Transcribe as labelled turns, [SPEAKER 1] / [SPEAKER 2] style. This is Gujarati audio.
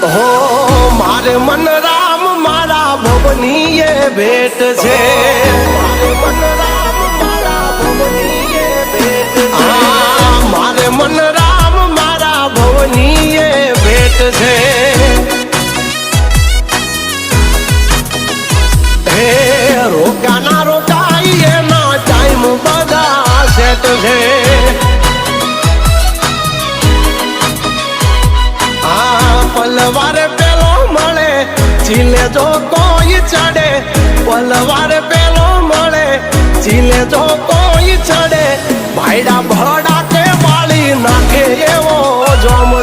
[SPEAKER 1] હો મારે મન રામ મારા ભવની એ ભેટ છે મારે મન રામ મારા ભવની એ ભેટ છે મારે મન રામ મારા ભવની એ ભેટ છે હે રોકાના રોકાઈ એના ટાઈમ બધા સેટ છે પલવાર પેલો મળે ચીલે જો કોઈ ચડે પલવાર પેલો મળે ચીલે જો કોઈ ચડે ભાઈડા ભડા કે વાળી નાખે એવો જોમ